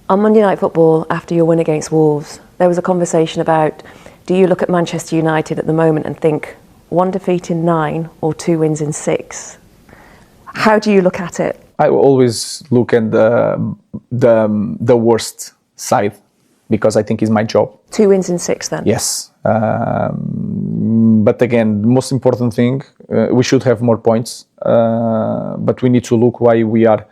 On Monday Night Football, after your win against Wolves, there was a conversation about, do you look at Manchester United at the moment and think 1 defeat in 9 or 2 wins in 6? How do you look at it? I always look at the worst side, because I think it's my job. 2 wins in 6 then? Yes. But again, the most important thing, we should have more points, but we need to look why we are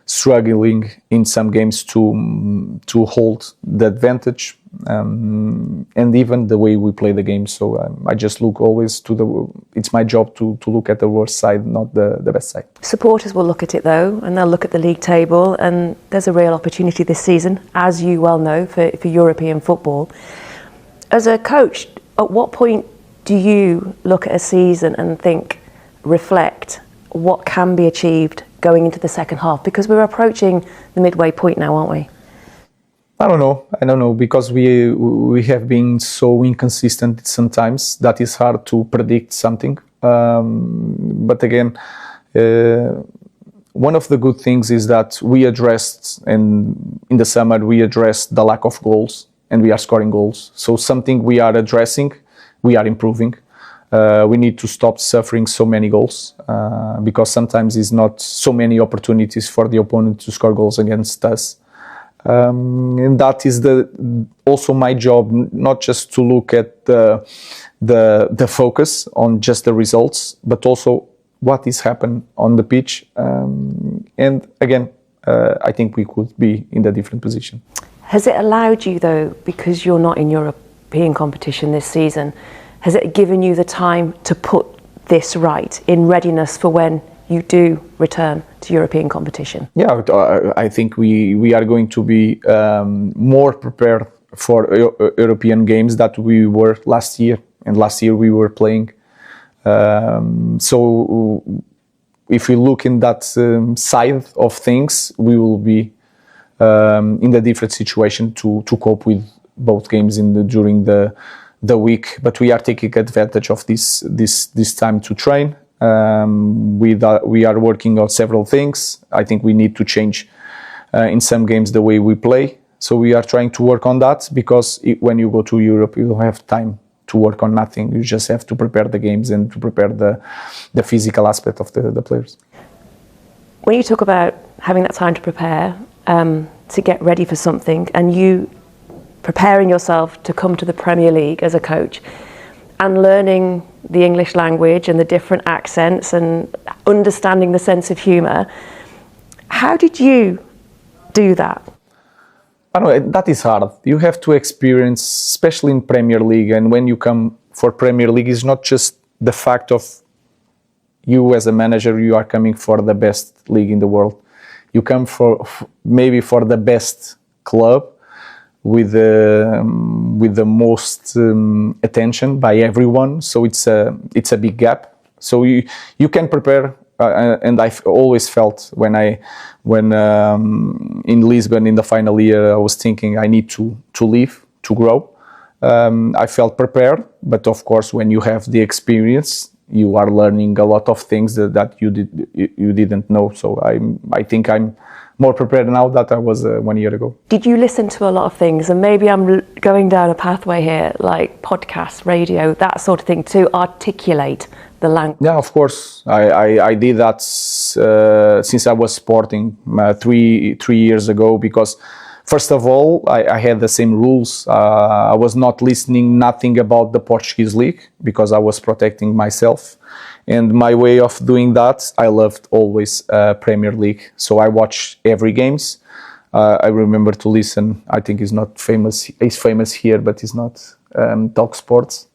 struggling in some games to hold the advantage, and even the way we play the game. So I just look always it's my job to look at the worst side, not the best side. Supporters will look at it though, and they'll look at the league table, and there's a real opportunity this season, as you well know, for European football. As a coach, at what point do you look at a season and reflect what can be achieved going into the second half? Because we're approaching the midway point now, aren't we? I don't know, because we have been so inconsistent sometimes that it's hard to predict something. But again, one of the good things is that we addressed, and in the summer we addressed the lack of goals, and we are scoring goals. So something we are addressing, we are improving. We need to stop suffering so many goals, because sometimes it's not so many opportunities for the opponent to score goals against us. And that is also my job, not just to look at the focus on just the results, but also what is happening on the pitch. And again, I think we could be in a different position. Has it allowed you though, because you're not in European competition this season, has it given you the time to put this right in readiness for when you do return to European competition? Yeah, I think we are going to be more prepared for European games that we were last year. And last year we were playing. So if we look in that side of things, we will be in a different situation to cope with both games during the week. But we are taking advantage of this time to train. We are working on several things. I think we need to change in some games the way we play. So we are trying to work on that, because when you go to Europe, you don't have time to work on nothing. You just have to prepare the games and to prepare the physical aspect of the players. When you talk about having that time to prepare, to get ready for something, and you preparing yourself to come to the Premier League as a coach, and learning the English language and the different accents and understanding the sense of humour, how did you do that? I don't know, that is hard. You have to experience, especially in Premier League, and when you come for Premier League, it's not just the fact of you as a manager, you are coming for the best league in the world. You come maybe for the best club, with the most attention by everyone. So it's a big gap. So you can prepare, and I've always felt when in Lisbon in the final year, I was thinking I need to leave to grow. I felt prepared, but of course when you have the experience, you are learning a lot of things that you didn't know. So I think I'm more prepared now than I was 1 year ago. Did you listen to a lot of things? And maybe I'm going down a pathway here, like podcasts, radio, that sort of thing, to articulate the language. Yeah, of course. I did that since I was sporting 3 years ago, because first of all, I had the same rules. I was not listening nothing about the Portuguese league, because I was protecting myself. And my way of doing that, I loved always Premier League. So I watch every games. I remember to listen. I think he's not famous. He's famous here, but he's not. Talk Sports,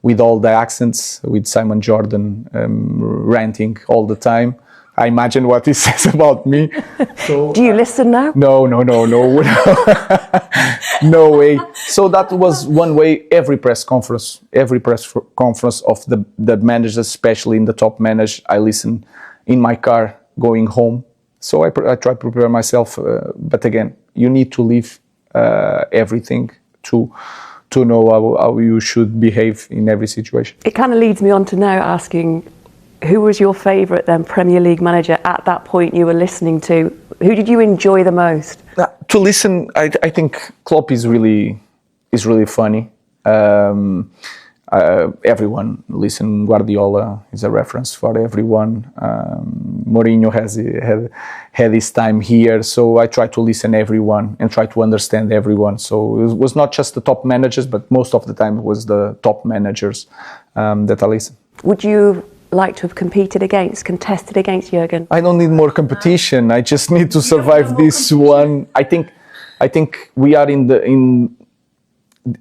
with all the accents, with Simon Jordan ranting all the time. I imagine what he says about me. So, do you listen now? No. No way. So that was one way. Every press conference of the managers, especially in the top managers, I listen in my car going home. So I try to prepare myself. But again, you need to leave everything to know how you should behave in every situation. It kind of leads me on to now asking, who was your favourite then Premier League manager at that point you were listening to? Who did you enjoy the most? To listen, I think Klopp is really funny. Everyone listen. Guardiola is a reference for everyone. Mourinho had his time here, so I try to listen everyone and try to understand everyone. So it was not just the top managers, but most of the time it was the top managers that I listen. Would you like to have contested against Jurgen? I don't need more competition. I just need to survive this one. I think we are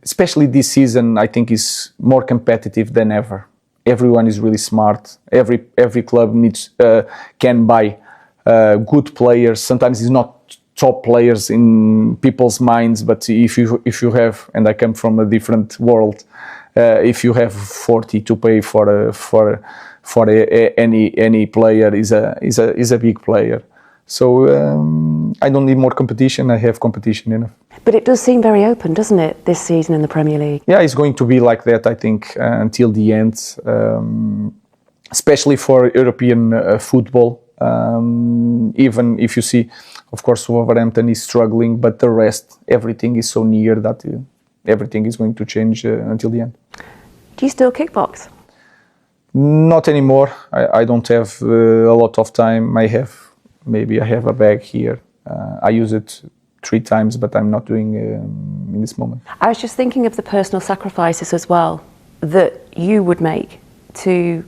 especially this season, I think is more competitive than ever. Everyone is really smart. Every club can buy good players. Sometimes it's not top players in people's minds, but if you have, and I come from a different world, if you have 40 to pay for any player is a big player. So I don't need more competition. I have competition enough. But it does seem very open, doesn't it, this season in the Premier League? Yeah, it's going to be like that, I think, until the end, especially for European football. Even if you see, of course, Wolverhampton is struggling, but the rest, everything is so near that everything is going to change until the end. Do you still kickbox? Not anymore. I don't have a lot of time. I have a bag here. I use it 3 times, but I'm not doing in this moment. I was just thinking of the personal sacrifices as well that you would make to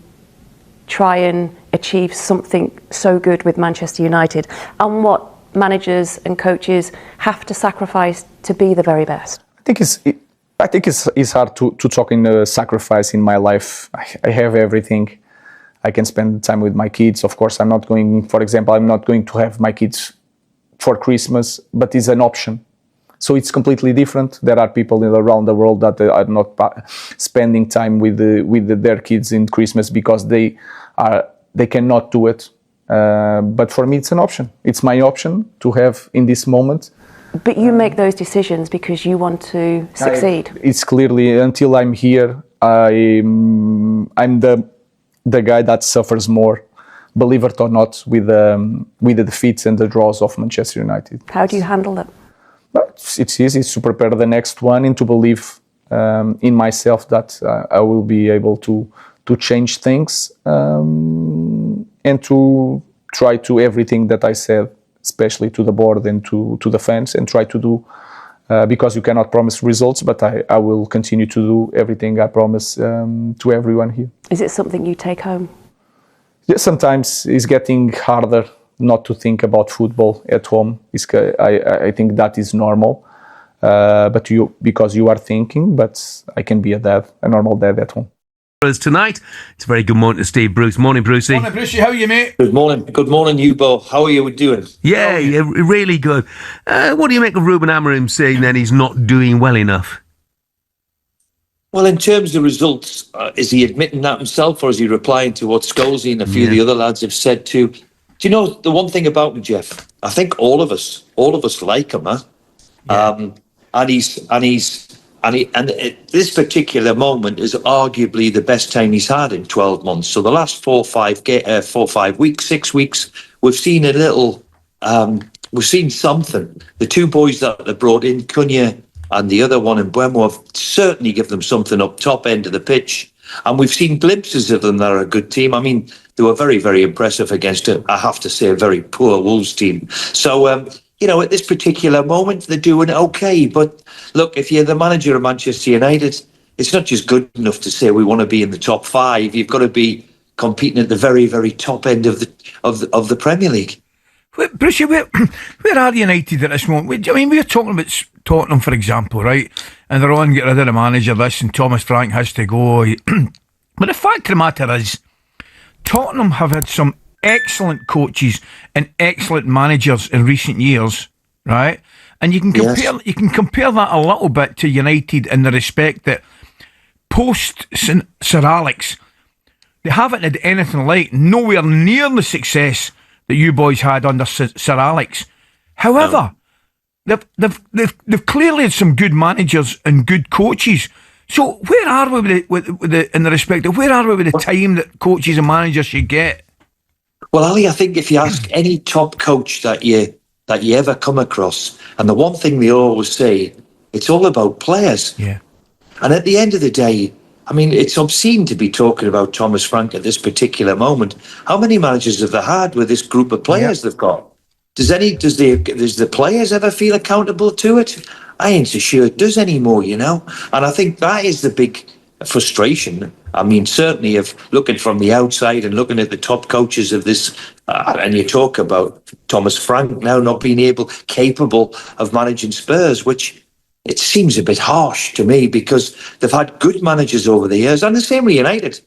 try and achieve something so good with Manchester United, and what managers and coaches have to sacrifice to be the very best. I think it's hard to talk in a sacrifice in my life. I have everything. I can spend time with my kids. Of course, I'm not going to have my kids for Christmas, but it's an option. So it's completely different. There are people around the world that are not spending time with their kids in Christmas because they cannot do it. But for me, it's an option. It's my option to have in this moment. But you make those decisions because you want to succeed. It's clearly, until I'm here, I'm the guy that suffers more, believe it or not, with the defeats and the draws of Manchester United. How do you handle them? But it's easy to prepare the next one and to believe in myself that I will be able to change things and to try to everything that I said, especially to the board and to the fans, and try to do, because you cannot promise results, but I will continue to do everything I promise to everyone here. Is it something you take home? Yeah, sometimes it's getting harder not to think about football at home. I think that is normal, because you are thinking, but I can be a normal dad at home. Tonight, it's a very good morning to Steve Bruce. Morning, Brucey. Morning, Brucey. How are you, mate? Good morning. Good morning, you both. How are you doing? Yeah, really good. What do you make of Ruben Amorim saying then he's not doing well enough? Well, in terms of results, is he admitting that himself, or is he replying to what Scholesy and a few of the other lads have said too? Do you know the one thing about him, Jeff? I think all of us like him, huh? Yeah. And this particular moment is arguably the best time he's had in 12 months. So the last 4 or 5 weeks, 6 weeks, we've seen a little, we've seen something. The 2 boys that they brought in, Cunha and the other one in Bournemouth, have certainly give them something up top end of the pitch. And we've seen glimpses of them that are a good team. I mean, they were very, very impressive against, I have to say, a very poor Wolves team. So, at this particular moment, they're doing okay. But look, if you're the manager of Manchester United, it's not just good enough to say we want to be in the top 5. You've got to be competing at the very, very top end of the Premier League. Brucey, where are United at this moment? I mean, we're talking about Tottenham, for example, right? And they're on get rid of the manager, this, and Thomas Frank has to go. But the fact of the matter is, Tottenham have had some excellent coaches and excellent managers in recent years, right? And you can compare that a little bit to United in the respect that post Sir Alex, they haven't had anything like, nowhere near the success that you boys had under Sir Alex. However, they've clearly had some good managers and good coaches. So where are we in the respect of where are we with the time that coaches and managers should get? Well, Ali, I think if you ask any top coach that that you ever come across. And the one thing they always say, it's all about players. Yeah. And at the end of the day, I mean, it's obscene to be talking about Thomas Frank at this particular moment. How many managers have they had with this group of players they've got? Does the players ever feel accountable to it? I ain't so sure it does anymore, you know. And I think that is the big frustration. I mean, certainly, if looking from the outside and looking at the top coaches of this, and you talk about Thomas Frank now not being capable of managing Spurs, which it seems a bit harsh to me because they've had good managers over the years, and the same with United.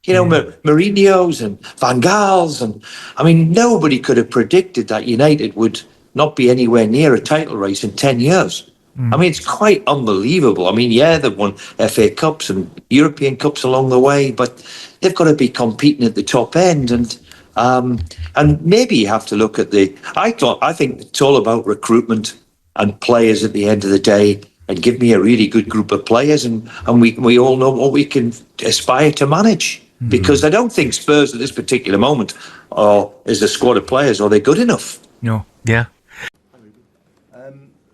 You know, Mourinho's and Van Gaal's, and I mean, nobody could have predicted that United would not be anywhere near a title race in 10 years. I mean, it's quite unbelievable. I mean, yeah, they've won FA Cups and European Cups along the way, but they've got to be competing at the top end. And maybe you have to look at I think it's all about recruitment and players at the end of the day. And give me a really good group of players, and we all know what we can aspire to manage. Because I don't think Spurs at this particular moment is a squad of players, or they're good enough. No. Yeah.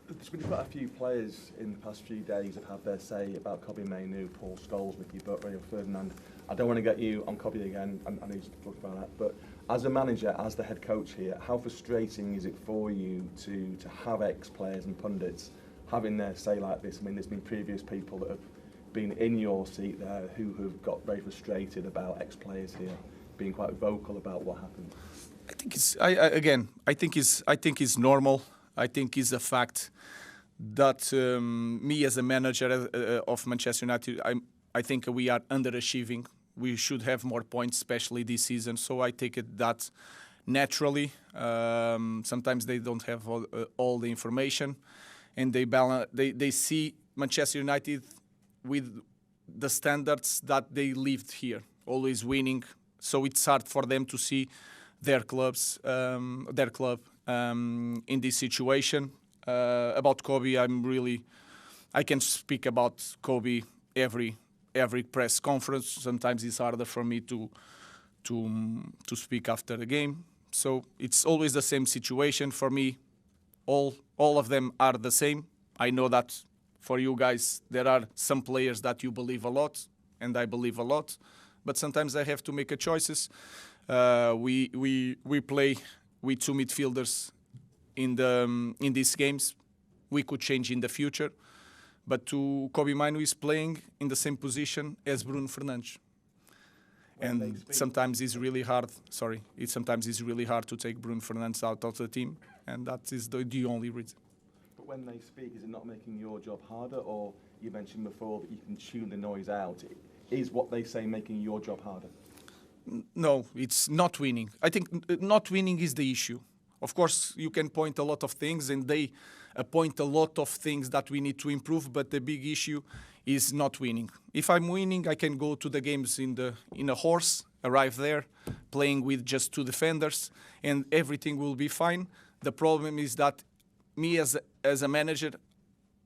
There's been quite a few players in the past few days have had their say about Kobbie Mainoo, Paul Scholes, Mickey Butler, Ferdinand. I don't want to get you on Kobbie again, I know you talked about that, but as a manager, as the head coach here, how frustrating is it for you to have ex-players and pundits having their say like this? I mean, there's been previous people that have been in your seat there who have got very frustrated about ex-players here being quite vocal about what happened. I think it's I think it's normal. I think it's a fact that me as a manager of Manchester United, I think we are underachieving. We should have more points, especially this season. So I take it that naturally. Sometimes they don't have all the information, and they see Manchester United with the standards that they lived here, always winning. So it's hard for them to see their club in this situation. About Kobbie, I can speak about Kobbie every press conference. Sometimes it's harder for me to speak after the game. So it's always the same situation for me. All of them are the same. I know that for you guys there are some players that you believe a lot, and I believe a lot. But sometimes I have to make choices. We play with two midfielders in these games. We could change in the future, but Kobbie Mainoo is playing in the same position as Bruno Fernandes. And sometimes it's really hard. Sometimes it's really hard to take Bruno Fernandes out of the team, and that is the only reason. But when they speak, is it not making your job harder? Or you mentioned before that you can tune the noise out. Is what they say making your job harder? No, it's not winning. I think not winning is the issue. Of course, you can point a lot of things, and they point a lot of things that we need to improve, but the big issue is not winning. If I'm winning, I can go to the games in a horse, arrive there, playing with just two defenders, and everything will be fine. The problem is that me as a manager,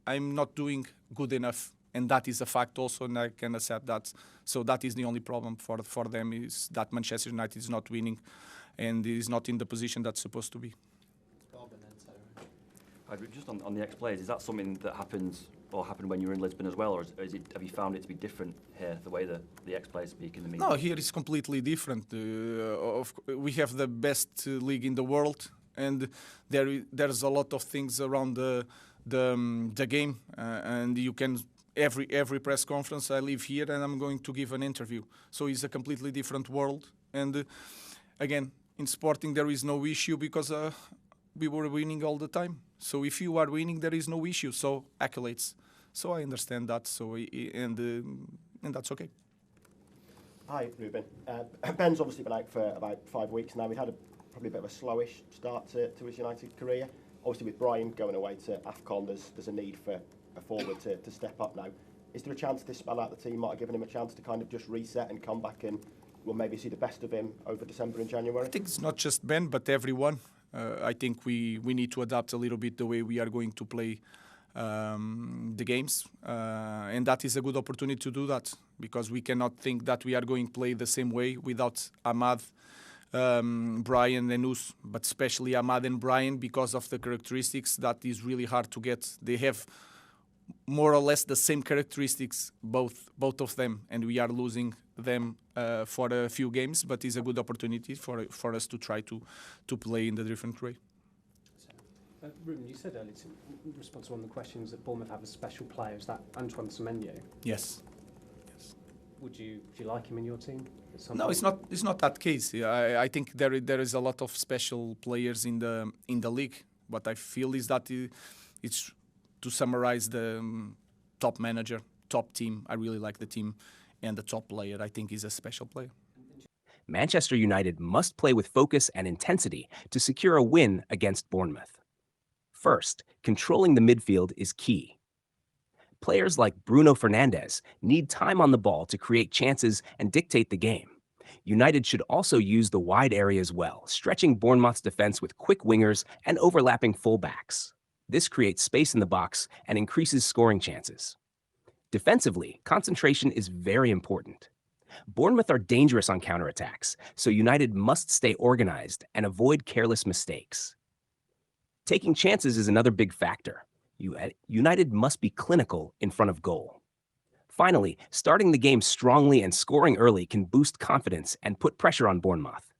I'm not doing good enough, and that is a fact also, and I can accept that. So that is the only problem for them, is that Manchester United is not winning and is not in the position that's supposed to be. Just on the ex-players, is that something that happened when you were in Lisbon as well, or have you found it to be different here, the way that the ex-players speak in the media? No, here it's completely different. We have the best league in the world, and there's a lot of things around the game, and you can every press conference I leave here and I'm going to give an interview. So it's a completely different world, and again, in sporting there is no issue because we were winning all the time. So if you are winning, there is no issue. So accolades. So I understand that. So and that's okay. Hi, Ruben. Ben's obviously been out for about 5 weeks now. We had probably a bit of a slowish start to his United career. Obviously, with Brian going away to AFCON, there's a need for a forward to step up now. Is there a chance this spell out the team might have given him a chance to kind of just reset and come back and we'll maybe see the best of him over December and January? I think it's not just Ben, but everyone. I think we need to adapt a little bit the way we are going to play the games. And that is a good opportunity to do that, because we cannot think that we are going to play the same way without Ahmad Brian and Us, but especially Ahmad and Brian, because of the characteristics that is really hard to get. They have more or less the same characteristics, both of them, and we are losing them for a few games, but it's a good opportunity for us to try to play in a different way. Ruben, you said earlier, in response to one of the questions, that Bournemouth have a special player. Is that Antoine Semenyo? Yes. Would you like him in your team? No, it's not. It's not that case. I think there is a lot of special players in the league. What I feel is that it's to summarize the top manager, top team. I really like the team, and the top player I think is a special player. Manchester United must play with focus and intensity to secure a win against Bournemouth. First, controlling the midfield is key. Players like Bruno Fernandes need time on the ball to create chances and dictate the game. United should also use the wide areas well, stretching Bournemouth's defense with quick wingers and overlapping fullbacks. This creates space in the box and increases scoring chances. Defensively, concentration is very important. Bournemouth are dangerous on counterattacks, so United must stay organized and avoid careless mistakes. Taking chances is another big factor. United must be clinical in front of goal. Finally, starting the game strongly and scoring early can boost confidence and put pressure on Bournemouth.